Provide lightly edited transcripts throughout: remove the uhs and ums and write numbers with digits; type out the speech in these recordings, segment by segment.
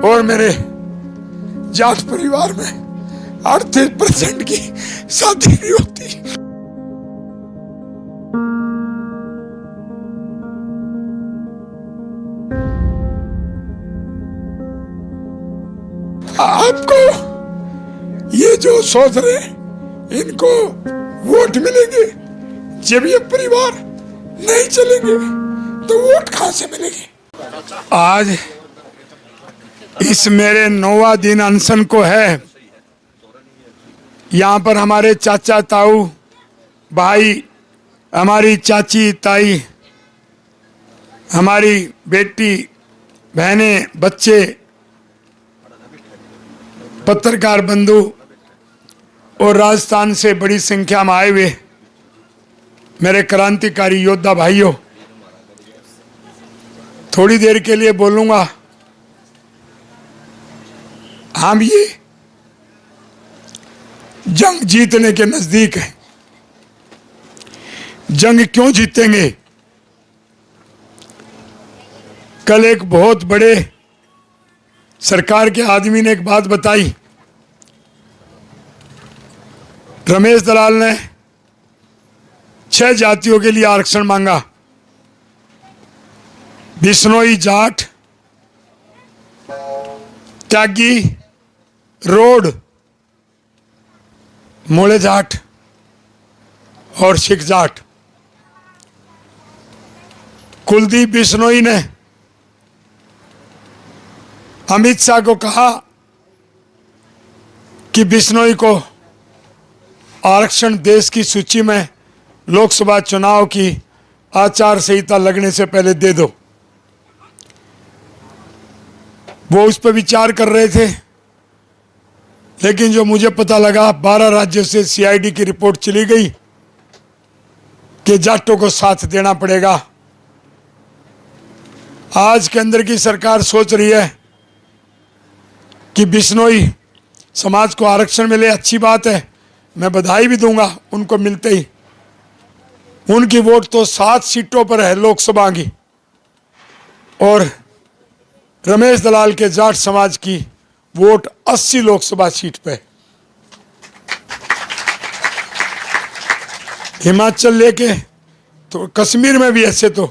और मेरे जाट परिवार में 38% की शादी नहीं होती। आपको ये जो सोच रहे इनको वोट मिलेंगे, जब ये परिवार नहीं चलेंगे तो वोट कहां से मिलेंगे। आज इस मेरे 9वां दिन अनशन को है। यहाँ पर हमारे चाचा ताऊ भाई, हमारी चाची ताई, हमारी बेटी बहनें, बच्चे, पत्रकार बंधु और राजस्थान से बड़ी संख्या में आए हुए मेरे क्रांतिकारी योद्धा भाइयों, थोड़ी देर के लिए बोलूंगा। हम ये जंग जीतने के नजदीक है। जंग क्यों जीतेंगे? कल एक बहुत बड़े सरकार के आदमी ने एक बात बताई। रमेश दलाल ने 6 जातियों के लिए आरक्षण मांगा। बिश्नोई जाट, त्यागी, रोड, मोले जाट और सिख जाट। कुलदीप बिश्नोई ने अमित शाह को कहा कि बिश्नोई को आरक्षण देश की सूची में लोकसभा चुनाव की आचार संहिता लगने से पहले दे दो। वो उस पर विचार कर रहे थे, लेकिन जो मुझे पता लगा 12 राज्यों से सीआईडी की रिपोर्ट चली गई कि जाटों को साथ देना पड़ेगा। आज केंद्र की सरकार सोच रही है कि बिश्नोई समाज को आरक्षण मिले, अच्छी बात है, मैं बधाई भी दूंगा उनको मिलते ही। उनकी वोट तो 7 सीटों पर है लोकसभा की, और रमेश दलाल के जाट समाज की वोट 80 लोकसभा सीट पे। हिमाचल लेके तो कश्मीर में भी ऐसे तो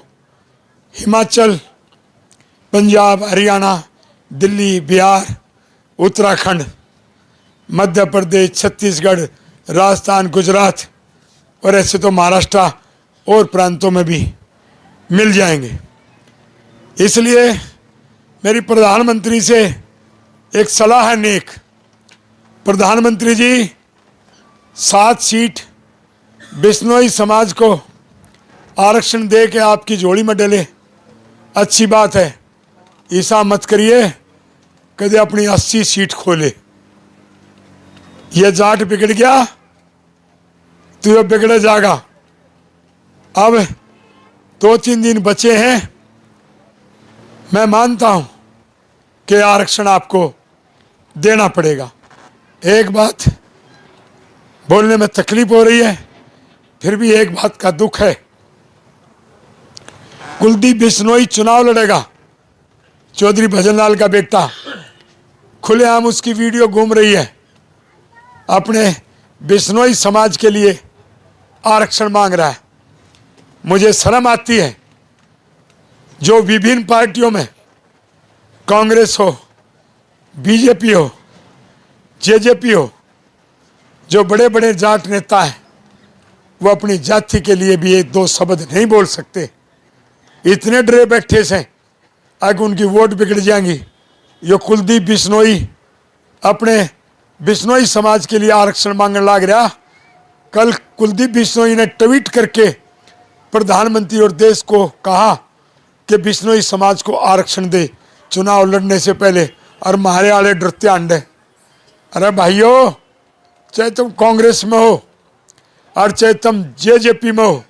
हिमाचल, पंजाब, हरियाणा, दिल्ली, बिहार, उत्तराखंड, मध्य प्रदेश, छत्तीसगढ़, राजस्थान, गुजरात और ऐसे तो महाराष्ट्र और प्रांतों में भी मिल जाएंगे। इसलिए मेरी प्रधानमंत्री से एक सलाह है नेक। प्रधानमंत्री जी, 7 सीट बिश्नोई समाज को आरक्षण दे के आपकी झोली में डले, अच्छी बात है। ऐसा मत करिए कभी अपनी 80 सीट खोले। ये जाट बिगड़ गया तो ये बिगड़ जाएगा। अब 2-3 दिन बचे हैं। मैं मानता हूं कि आरक्षण आपको देना पड़ेगा। एक बात बोलने में तकलीफ हो रही है, फिर भी एक बात का दुख है। कुलदीप बिश्नोई चुनाव लड़ेगा, चौधरी भजनलाल का बेटा। खुलेआम उसकी वीडियो घूम रही है, अपने बिश्नोई समाज के लिए आरक्षण मांग रहा है। मुझे शर्म आती है जो विभिन्न पार्टियों में, कांग्रेस हो, बीजेपी हो, जेजेपी हो, जो बड़े बड़े जाट नेता हैं, वो अपनी जाति के लिए भी 1-2 शब्द नहीं बोल सकते। इतने डरे बैठे से आगे उनकी वोट बिगड़ जाएंगी। यो कुलदीप बिश्नोई अपने बिश्नोई समाज के लिए आरक्षण मांगने लग रहा। कल कुलदीप बिश्नोई ने ट्वीट करके प्रधानमंत्री और देश को कहा कि बिश्नोई समाज को आरक्षण दे चुनाव लड़ने से पहले, और मारे वाले डरते अंडे। अरे भाइयों, चाहे तुम कांग्रेस में हो और चाहे तुम जेजेपी में हो,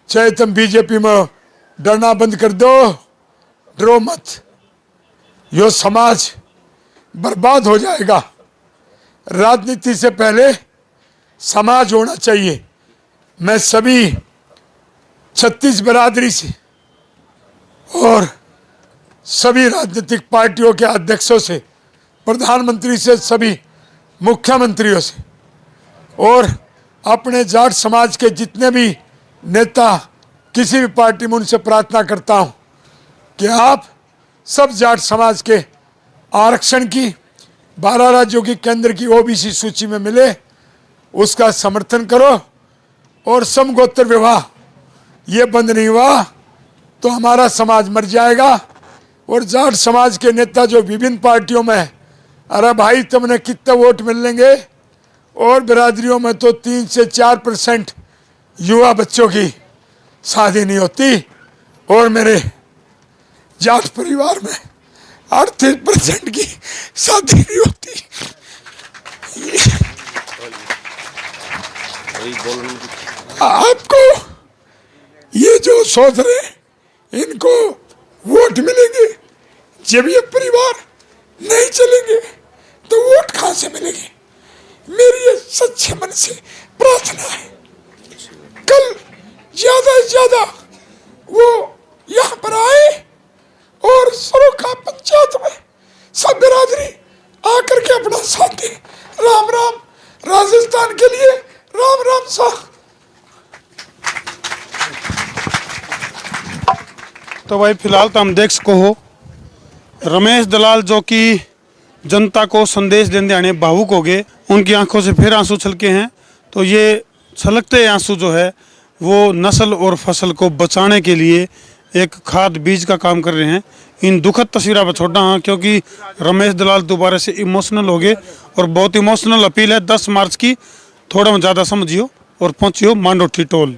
चाहे तुम बीजेपी में हो, डरना बंद कर दो, डरो मत। यो समाज बर्बाद हो जाएगा। राजनीति से पहले समाज होना चाहिए। मैं सभी 36 बिरादरी से और सभी राजनीतिक पार्टियों के अध्यक्षों से, प्रधानमंत्री से, सभी मुख्यमंत्रियों से और अपने जाट समाज के जितने भी नेता किसी भी पार्टी में, उनसे प्रार्थना करता हूं कि आप सब जाट समाज के आरक्षण की 12 राज्यों की केंद्र की ओबीसी सूची में मिले उसका समर्थन करो और समगोत्र विवाह ये बंद नहीं हुआ तो हमारा समाज मर जाएगा। और जाट समाज के नेता जो विभिन्न पार्टियों में है, अरे भाई तुमने कितने वोट मिलेंगे, और बिरादरियों में तो 3 से 4% युवा बच्चों की शादी नहीं होती और मेरे जाट परिवार में 38% की शादी नहीं होती। आपको ये जो सोच रहे इनको वोट मिलेंगे, जब ये परिवार नहीं चलेंगे तो वोट कहां से मिलेंगे। मेरी ये सच्चे मन से प्रार्थना है, कल ज्यादा से ज्यादा वो यहाँ पर आए और सरोखा पंचायत में सब बिरादरी आकर के अपना साथ दे। राम राम राजस्थान के लिए, राम राम साह। तो भाई फिलहाल तो हम देख सको हो रमेश दलाल जो कि जनता को संदेश देने आने भावुक हो गए, उनकी आंखों से फिर आंसू छलके हैं। तो ये छलकते आंसू जो है वो नस्ल और फसल को बचाने के लिए एक खाद बीज का काम कर रहे हैं। इन दुखद तस्वीरों पर छोड़ा हाँ, क्योंकि रमेश दलाल दोबारा से इमोशनल हो गए और बहुत इमोशनल अपील है 10 मार्च की। थोड़ा ज़्यादा समझियो और पहुँचियो मांडोठी टोल।